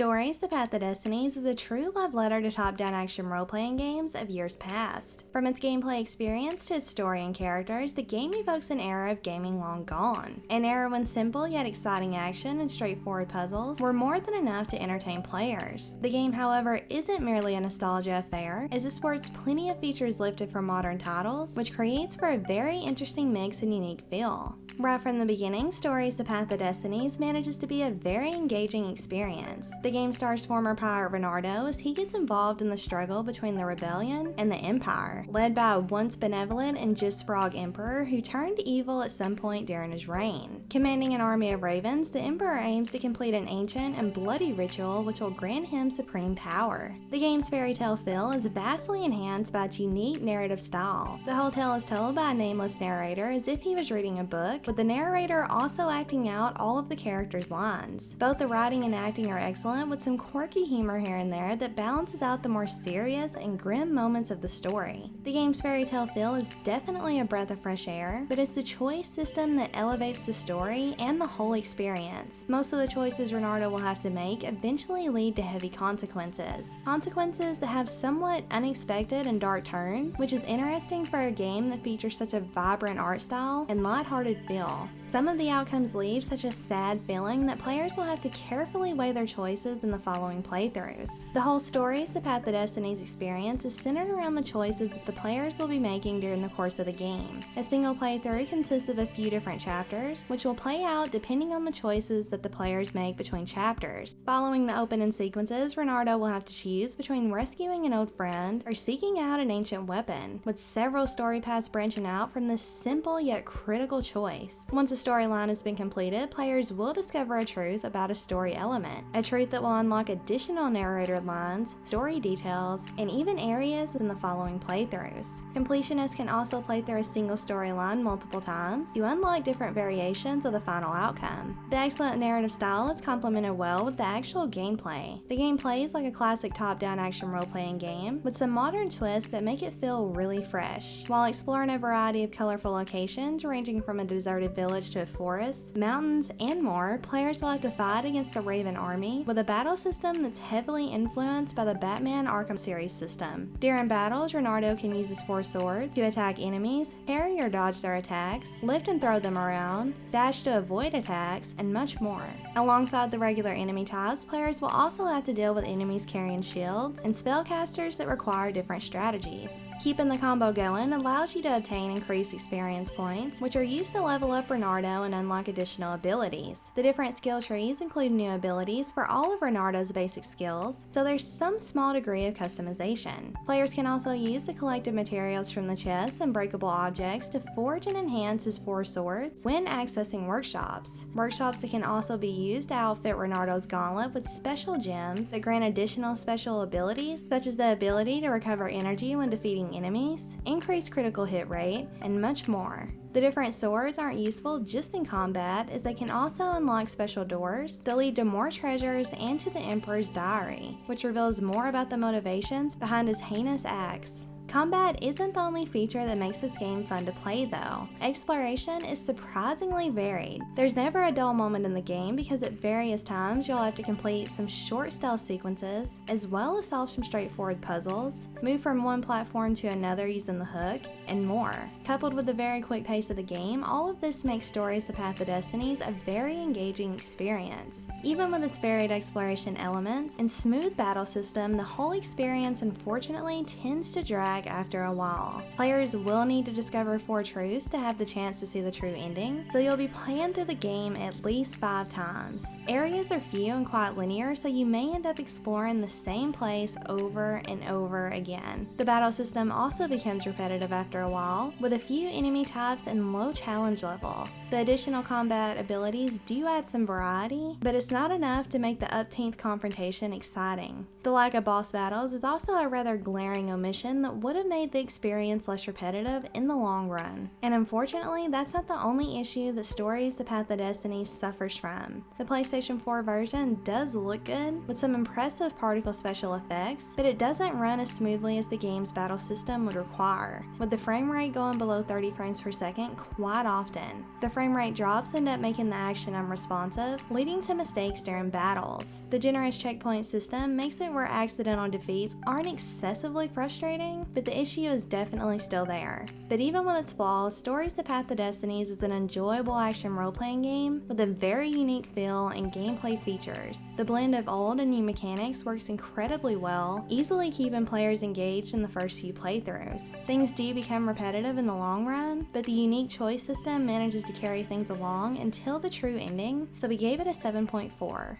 Stories: The Path of Destinies is a true love letter to top-down action role-playing games of years past. From its gameplay experience to its story and characters, the game evokes an era of gaming long gone. An era when simple yet exciting action and straightforward puzzles were more than enough to entertain players. The game, however, isn't merely a nostalgia affair, as it sports plenty of features lifted from modern titles, which creates for a very interesting mix and unique feel. Right from the beginning, Stories: The Path of Destinies manages to be a very engaging experience. The game stars former pirate Renardo as he gets involved in the struggle between the rebellion and the Empire, led by a once benevolent and just frog emperor who turned evil at some point during his reign. Commanding an army of ravens, the emperor aims to complete an ancient and bloody ritual which will grant him supreme power. The game's fairy tale feel is vastly enhanced by its unique narrative style. The whole tale is told by a nameless narrator as if he was reading a book, with the narrator also acting out all of the characters' lines. Both the writing and acting are excellent, with some quirky humor here and there that balances out the more serious and grim moments of the story. The game's fairy tale feel is definitely a breath of fresh air, but it's the choice system that elevates the story and the whole experience. Most of the choices Renardo will have to make eventually lead to heavy consequences. Consequences that have somewhat unexpected and dark turns, which is interesting for a game that features such a vibrant art style and lighthearted feel. Some of the outcomes leave such a sad feeling that players will have to carefully weigh their choices in the following playthroughs. The whole Stories: The Path of Destinies experience is centered around the choices that the players will be making during the course of the game. A single playthrough consists of a few different chapters, which will play out depending on the choices that the players make between chapters. Following the open-end sequences, Renardo will have to choose between rescuing an old friend or seeking out an ancient weapon, with several story paths branching out from this simple yet critical choice. Once a storyline has been completed, players will discover a truth about a story element, a truth that will unlock additional narrator lines, story details, and even areas in the following playthroughs. Completionists can also play through a single storyline multiple times to unlock different variations of the final outcome. The excellent narrative style is complemented well with the actual gameplay. The game plays like a classic top-down action role-playing game, with some modern twists that make it feel really fresh. While exploring a variety of colorful locations ranging from a deserted village to a forest, mountains, and more, players will have to fight against the Raven army with a battle system that's heavily influenced by the Batman Arkham series system. During battles, Renardo can use his 4 swords to attack enemies, parry or dodge their attacks, lift and throw them around, dash to avoid attacks, and much more. Alongside the regular enemy types, players will also have to deal with enemies carrying shields and spellcasters that require different strategies. Keeping the combo going allows you to obtain increased experience points, which are used to level up Renardo and unlock additional abilities. The different skill trees include new abilities for all of Renardo's basic skills, so there's some small degree of customization. Players can also use the collected materials from the chests and breakable objects to forge and enhance his 4 swords when accessing workshops. Workshops that can also be used to outfit Renardo's gauntlet with special gems that grant additional special abilities, such as the ability to recover energy when defeating enemies, increase critical hit rate, and much more. The different swords aren't useful just in combat, as they can also unlock special doors that lead to more treasures and to the Emperor's diary, which reveals more about the motivations behind his heinous acts. Combat isn't the only feature that makes this game fun to play though. Exploration is surprisingly varied. There's never a dull moment in the game because at various times you'll have to complete some short stealth sequences, as well as solve some straightforward puzzles, move from one platform to another using the hook, and more. Coupled with the very quick pace of the game, all of this makes Stories: The Path of Destinies a very engaging experience. Even with its varied exploration elements and smooth battle system, the whole experience unfortunately tends to drag after a while. Players will need to discover 4 truths to have the chance to see the true ending, so you'll be playing through the game at least 5 times. Areas are few and quite linear, so you may end up exploring the same place over and over again. The battle system also becomes repetitive after a while, with a few enemy types and low challenge level. The additional combat abilities do add some variety, but it's not enough to make the upteenth confrontation exciting. The lack of boss battles is also a rather glaring omission that would have made the experience less repetitive in the long run. And unfortunately, that's not the only issue that Stories The Path of Destinies suffers from. The PlayStation 4 version does look good, with some impressive particle special effects, but it doesn't run as smoothly as the game's battle system would require, with the frame rate going below 30 frames per second quite often. The frame rate drops end up making the action unresponsive, leading to mistakes during battles. The generous checkpoint system makes it where accidental defeats aren't excessively frustrating, but the issue is definitely still there. But even with its flaws, Stories The Path of Destinies is an enjoyable action role-playing game with a very unique feel and gameplay features. The blend of old and new mechanics works incredibly well, easily keeping players engaged in the first few playthroughs. Things do become repetitive in the long run, but the unique choice system manages to carry things along until the true ending, so we gave it a 7.4.